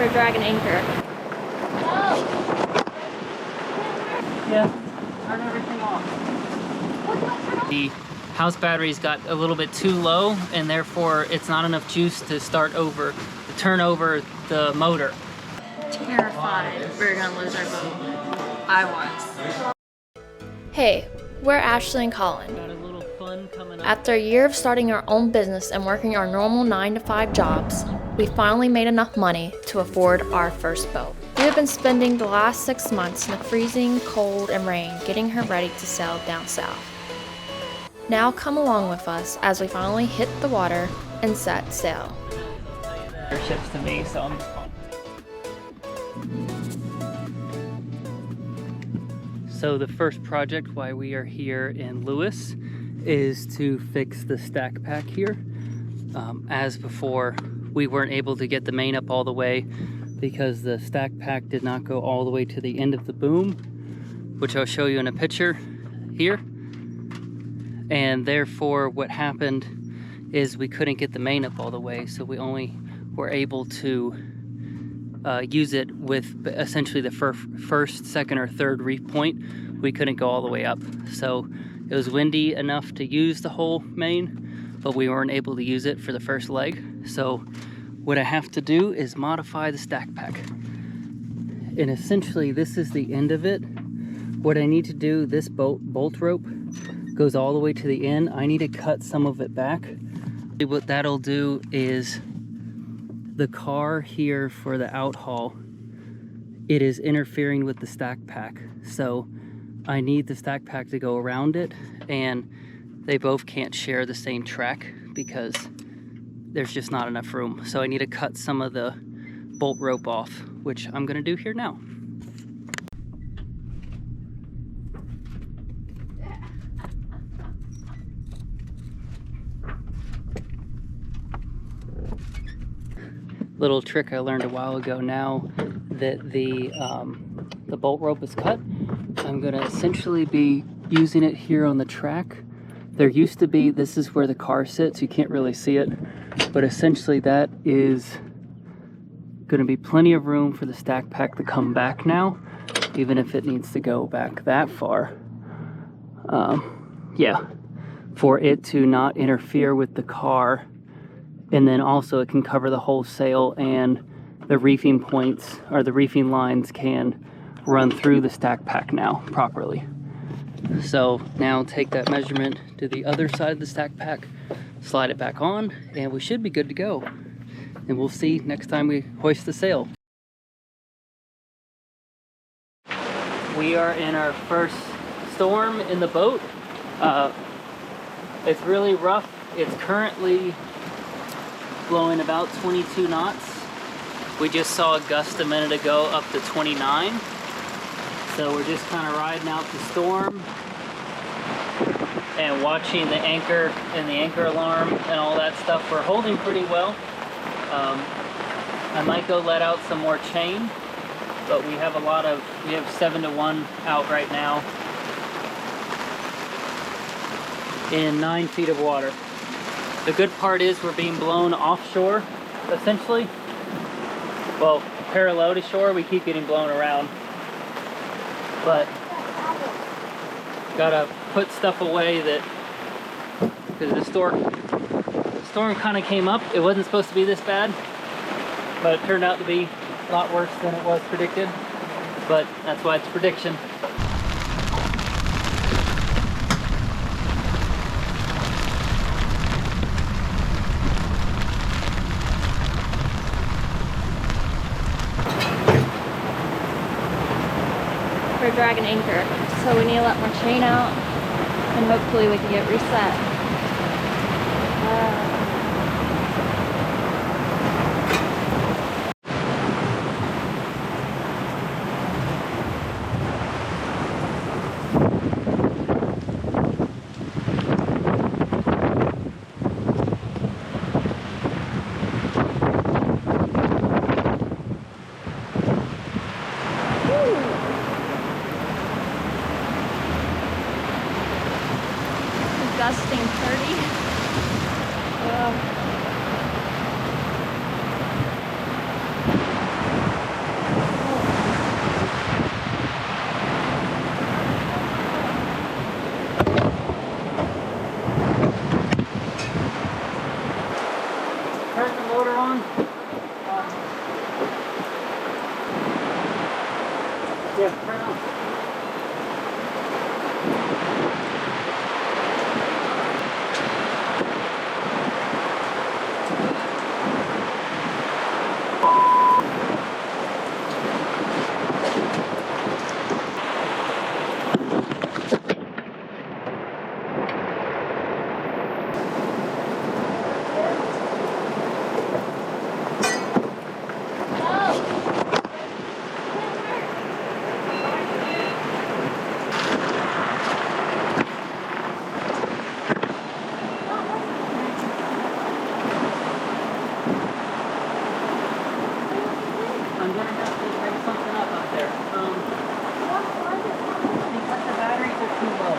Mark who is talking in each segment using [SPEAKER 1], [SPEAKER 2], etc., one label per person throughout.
[SPEAKER 1] for dragging anchor.
[SPEAKER 2] Yeah, turn everything off. The house batteries got a little bit too low, and therefore it's not enough juice to turn over the motor.
[SPEAKER 1] Terrified we're gonna lose our boat. I was. Hey, we're Ashley and Colin.
[SPEAKER 2] Got a little fun coming up.
[SPEAKER 1] After a year of starting our own business and working our normal 9-to-5 jobs, we finally made enough money to afford our first boat. We have been spending the last 6 months in the freezing cold and rain getting her ready to sail down south. Now come along with us as we finally hit the water and set sail.
[SPEAKER 2] They're ships to me, so I'm pumped. So the first project why we are here in Lewes is to fix the stack pack here. As before, we weren't able to get the main up all the way because the stack pack did not go all the way to the end of the boom, which I'll show you in a picture here. And therefore what happened is we couldn't get the main up all the way, so we only were able to use it with essentially the first, second, or third reef point. We couldn't go all the way up. So it was windy enough to use the whole main, but we weren't able to use it for the first leg. So what I have to do is modify the stack pack. And essentially this is the end of it. What I need to do, this bolt rope goes all the way to the end. I need to cut some of it back. What that'll do is the car here for the outhaul, it is interfering with the stack pack. So I need the stack pack to go around it, and they both can't share the same track because there's just not enough room. So I need to cut some of the bolt rope off, which I'm gonna do here now. Little trick I learned a while ago. Now that the bolt rope is cut, I'm gonna essentially be using it here on the track. There used to be, this is where the car sits, you can't really see it, but essentially that is gonna be plenty of room for the stack pack to come back now, even if it needs to go back that far. Yeah, for it to not interfere with the car. And then also it can cover the whole sail, and the reefing points or the reefing lines can run through the stack pack now properly. So now take that measurement to the other side of the stack pack, slide it back on, and we should be good to go. And we'll see next time we hoist the sail. We are in our first storm in the boat. It's really rough. It's currently blowing about 22 knots. We just saw a gust a minute ago up to 29. So we're just kind of riding out the storm and watching the anchor and the anchor alarm and all that stuff. We're holding pretty well. I might go let out some more chain, but we have 7-to-1 out right now in 9 feet of water. The good part is we're being blown offshore, essentially. Well, parallel to shore, we keep getting blown around. But gotta put stuff away that, because the storm kind of came up. It wasn't supposed to be this bad, but it turned out to be a lot worse than it was predicted. But that's why it's prediction.
[SPEAKER 1] We're dragging anchor, so we need to let more chain out, and hopefully we can get reset. Gusting
[SPEAKER 2] motor on. Yeah, turn on. I'm gonna have to break something up out there. Because the batteries are too low.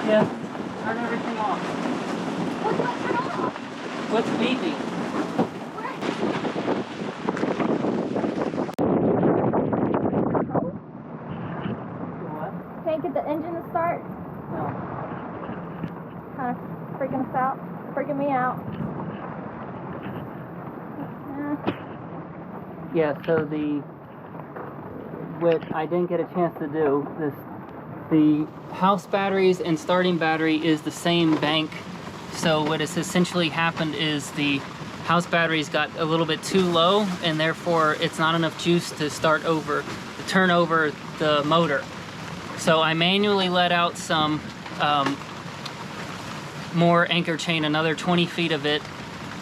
[SPEAKER 2] Yeah, turn everything off.
[SPEAKER 1] What do I turn off?
[SPEAKER 2] What's beeping? What?
[SPEAKER 1] Can't get the engine to start.
[SPEAKER 2] No.
[SPEAKER 1] Kind of freaking us out. Freaking me out.
[SPEAKER 2] Yeah, so what I didn't get a chance to do, the house batteries and starting battery is the same bank. So what has essentially happened is the house batteries got a little bit too low, and therefore it's not enough juice to turn over the motor. So I manually let out some more anchor chain, another 20 feet of it,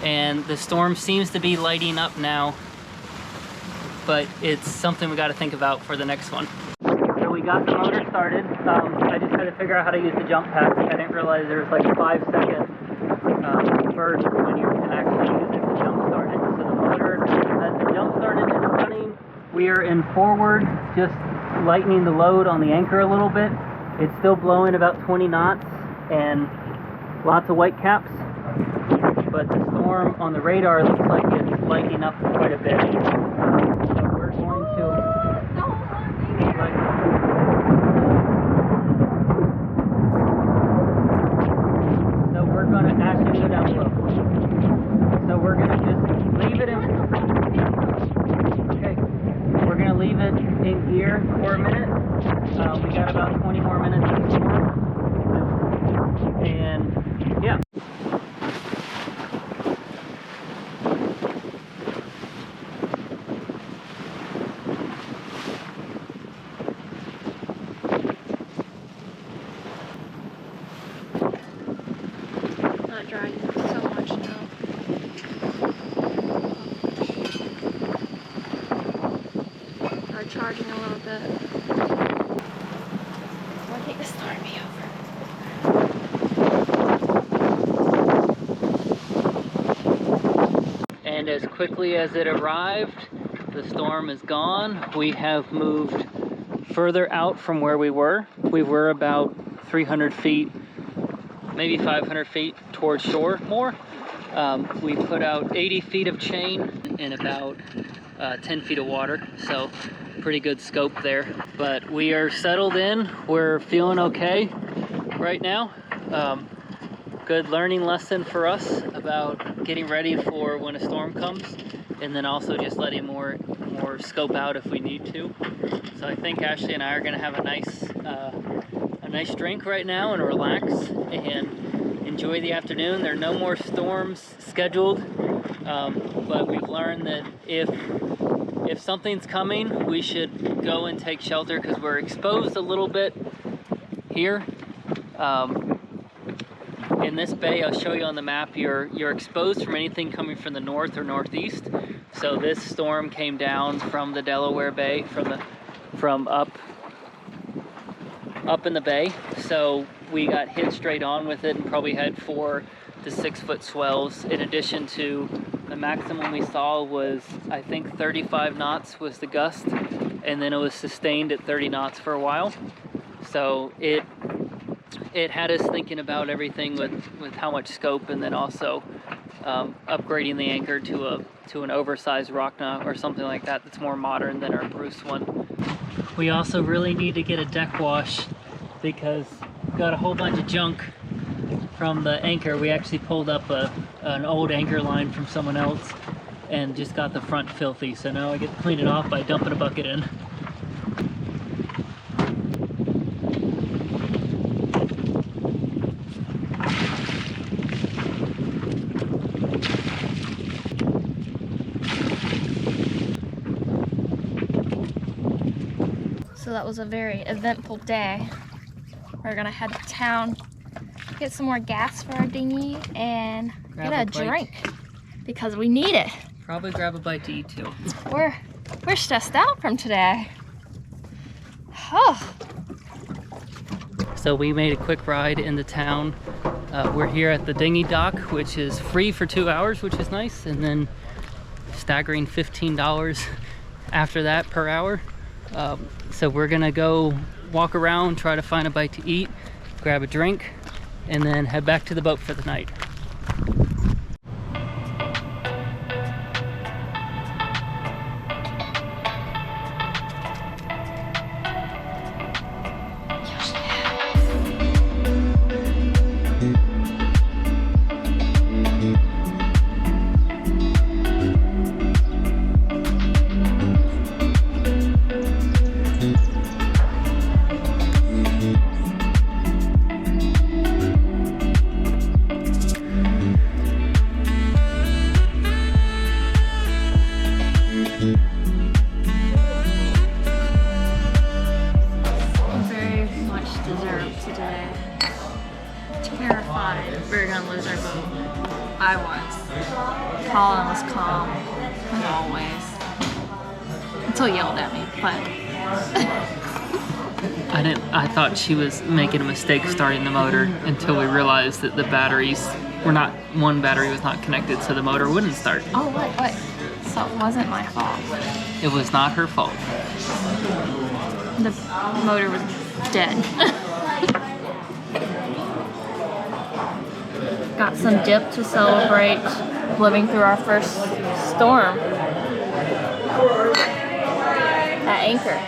[SPEAKER 2] and the storm seems to be lighting up now, but it's something we got to think about for the next one. So we got the motor started. I just had to figure out how to use the jump pack. I didn't realize there was like a 5-second burst when you can actually use it to jump start it. So the motor has the jump started and running. We are in forward, just lightening the load on the anchor a little bit. It's still blowing about 20 knots and lots of white caps, but the storm on the radar looks like it's lightening up quite a bit. So we're going to actually go down below. So we're going to just leave it in. Okay. We're going to leave it in gear for a minute. We got about 20 more minutes of the storm. And yeah.
[SPEAKER 1] Not drying so much now. Are charging a little bit. Why can't this start me over?
[SPEAKER 2] And as quickly as it arrived, the storm is gone. We have moved further out from where we were. We were about 300 feet, maybe 500 feet towards shore more. We put out 80 feet of chain in about 10 feet of water, so pretty good scope there. But we are settled in. We're feeling okay right now. Good learning lesson for us about getting ready for when a storm comes, and then also just letting more scope out if we need to. So I think Ashley and I are going to have a nice drink right now and relax and enjoy the afternoon. There are no more storms scheduled, but we've learned that if something's coming, we should go and take shelter because we're exposed a little bit here. In this bay, I'll show you on the map, you're exposed from anything coming from the north or northeast. So this storm came down from the Delaware Bay, from up up in the bay, so we got hit straight on with it and probably had 4 to 6 foot swells, in addition to the maximum we saw was, I think, 35 knots was the gust, and then it was sustained at 30 knots for a while. So it had us thinking about everything with how much scope, and then also upgrading the anchor to an oversized rock knot or something like that that's more modern than our Bruce one. We also really need to get a deck wash because we've got a whole bunch of junk from the anchor. We actually pulled up an old anchor line from someone else and just got the front filthy. So now I get to clean it off by dumping a bucket in.
[SPEAKER 1] So that was a very eventful day. We're gonna head to town, get some more gas for our dinghy, and get a drink because we need it.
[SPEAKER 2] Probably grab a bite to eat too.
[SPEAKER 1] We're stressed out from today. Oh.
[SPEAKER 2] So we made a quick ride into town. We're here at the dinghy dock, which is free for 2 hours, which is nice, and then staggering $15 after that per hour. So we're gonna go walk around, try to find a bite to eat, grab a drink, and then head back to the boat for the night.
[SPEAKER 1] Very much deserved today. Terrified we were gonna lose our boat. I was. Colin was calm, as always. Until he yelled at me, but
[SPEAKER 2] I thought she was making a mistake starting the motor until we realized that the batteries were not, one battery was not connected, so the motor wouldn't start.
[SPEAKER 1] oh what? So it wasn't my fault.
[SPEAKER 2] It was not her fault.
[SPEAKER 1] The motor was dead. Got some dip to celebrate living through our first storm at anchor.